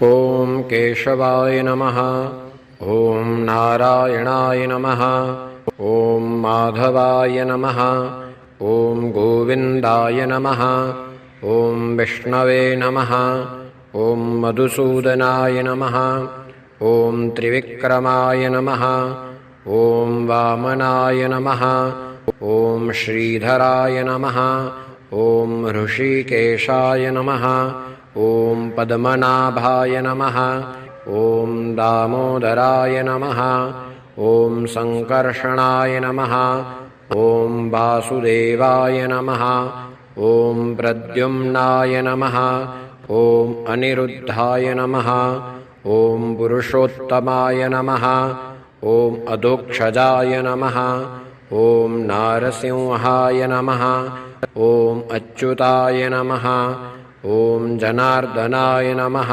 ॐ केशवाय नमः। ॐ नारायणाय नमः। ॐ माधवाय नमः। ॐ गोविन्दाय नमः। ॐ विष्णवे नमः। ॐ मधुसूदनाय नमः। ॐ त्रिविक्रमाय नमः। ॐ वामनाय नमः। ॐ श्रीधराय नमः। ॐ ऋषिकेशाय नमः। ॐ पद्मनाभाय नमः। ॐ दामोदराय नमः। ॐ सङ्कर्षणाय नमः। ॐ वासुदेवाय नमः। ॐ प्रद्युम्नाय नमः। ॐ अनिरुद्धाय नमः। ॐ पुरुषोत्तमाय नमः। ॐ अधोक्षजाय नमः। ॐ नारसिंहाय नमः। ॐ अच्युताय नमः। ॐ जनार्दनाय नमः।